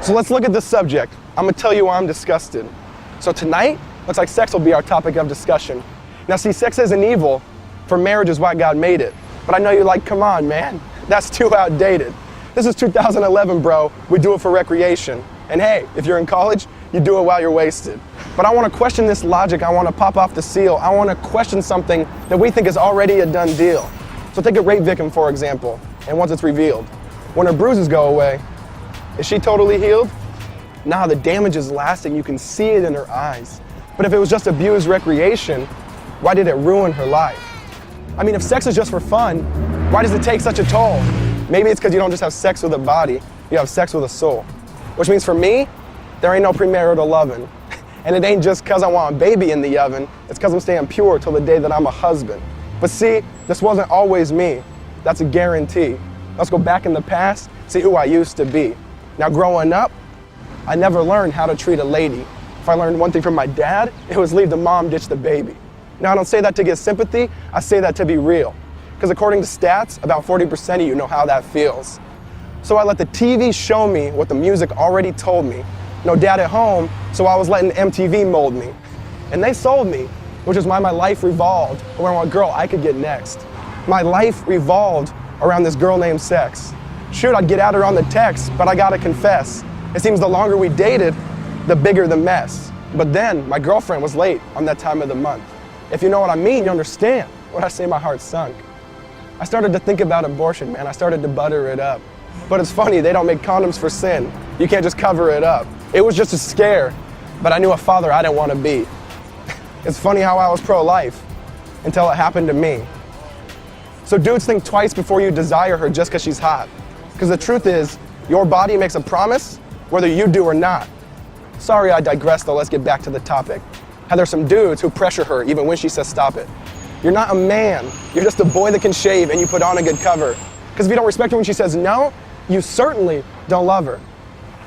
So let's look at this subject. I'm gonna tell you why I'm disgusted. So tonight, looks like sex will be our topic of discussion. Now see, sex isn't evil, for marriage is why God made it. But I know you're like, come on, man, that's too outdated. This is 2011, bro. We do it for recreation. And hey, if you're in college, you do it while you're wasted. But I want to question this logic. I want to pop off the seal. I want to question something that we think is already a done deal. So take a rape victim, for example, and once it's revealed, when her bruises go away, is she totally healed? Nah, the damage is lasting. You can see it in her eyes. But if it was just abused recreation, why did it ruin her life? I mean, if sex is just for fun, why does it take such a toll? Maybe it's because you don't just have sex with a body, you have sex with a soul. Which means for me, there ain't no premarital loving. And it ain't just because I want a baby in the oven, it's because I'm staying pure till the day that I'm a husband. But see, this wasn't always me. That's a guarantee. Let's go back in the past, see who I used to be. Now growing up, I never learned how to treat a lady. If I learned one thing from my dad, it was leave the mom, ditch the baby. Now I don't say that to get sympathy, I say that to be real. Because according to stats, about 40% of you know how that feels. So I let the TV show me what the music already told me. No dad at home, so I was letting MTV mold me. And they sold me, which is why my life revolved around what girl I could get next. My life revolved around this girl named sex. Shoot, I'd get at her on the text, but I gotta confess, it seems the longer we dated, the bigger the mess. But then, my girlfriend was late on that time of the month. If you know what I mean, you understand. When I say my heart sunk. I started to think about abortion, man. I started to butter it up. But it's funny, they don't make condoms for sin. You can't just cover it up. It was just a scare, but I knew a father I didn't want to be. It's funny how I was pro-life until it happened to me. So dudes, think twice before you desire her just because she's hot. Because the truth is, your body makes a promise whether you do or not. Sorry I digress though, let's get back to the topic. How there's some dudes who pressure her even when she says stop it. You're not a man, you're just a boy that can shave and you put on a good cover. Because if you don't respect her when she says no, you certainly don't love her.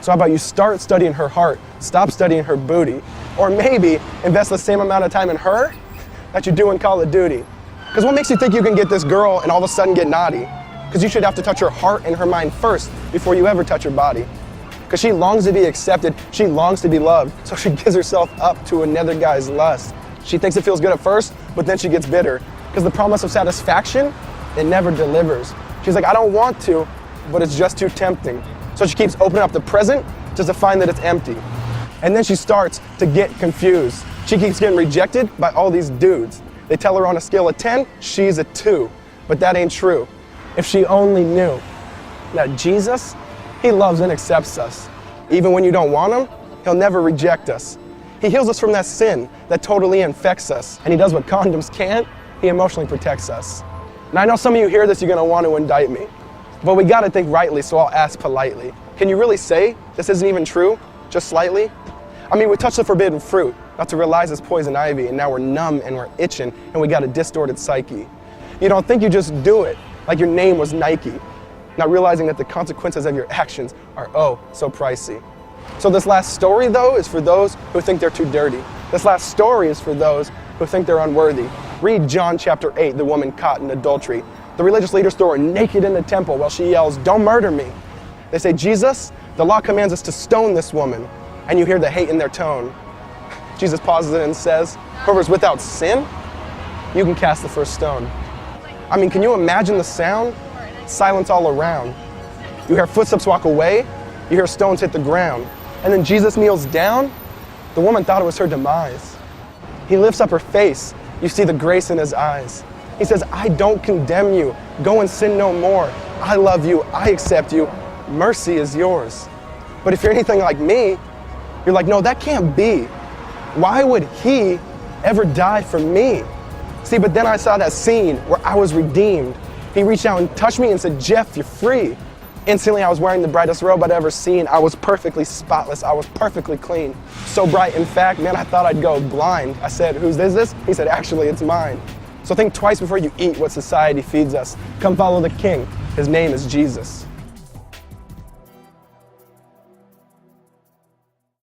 So how about you start studying her heart, stop studying her booty, or maybe invest the same amount of time in her that you do in Call of Duty. Because what makes you think you can get this girl and all of a sudden get naughty? Because you should have to touch her heart and her mind first before you ever touch her body. Because she longs to be accepted, she longs to be loved, so she gives herself up to another guy's lust. She thinks it feels good at first, but then she gets bitter. Because the promise of satisfaction, it never delivers. She's like, I don't want to, but it's just too tempting. So she keeps opening up the present just to find that it's empty. And then she starts to get confused. She keeps getting rejected by all these dudes. They tell her on a scale of 10, she's a 2. But that ain't true. If she only knew that Jesus, he loves and accepts us. Even when you don't want him, he'll never reject us. He heals us from that sin that totally infects us. And he does what condoms can't, he emotionally protects us. Now I know some of you hear this, you're gonna want to indict me. But we gotta think rightly, so I'll ask politely. Can you really say this isn't even true, just slightly? I mean, we touched the forbidden fruit, not to realize it's poison ivy, and now we're numb and we're itching, and we got a distorted psyche. You don't think, you just do it, like your name was Nike, not realizing that the consequences of your actions are oh so pricey. So this last story though is for those who think they're too dirty. This last story is for those who think they're unworthy. Read John chapter 8, the woman caught in adultery. The religious leaders throw her naked in the temple while she yells, "Don't murder me." They say, Jesus, the law commands us to stone this woman. And you hear the hate in their tone. Jesus pauses it and says, whoever's without sin, you can cast the first stone. I mean, can you imagine the sound? Silence all around. You hear footsteps walk away, you hear stones hit the ground. And then Jesus kneels down. The woman thought it was her demise. He lifts up her face. You see the grace in his eyes. He says, I don't condemn you. Go and sin no more. I love you. I accept you. Mercy is yours. But if you're anything like me, you're like, no, that can't be. Why would he ever die for me? See, but then I saw that scene where I was redeemed. He reached out and touched me and said, Jeff, you're free. Instantly, I was wearing the brightest robe I'd ever seen. I was perfectly spotless. I was perfectly clean. So bright, in fact, man, I thought I'd go blind. I said, whose is this? He said, actually, it's mine. So think twice before you eat what society feeds us. Come follow the King. His name is Jesus.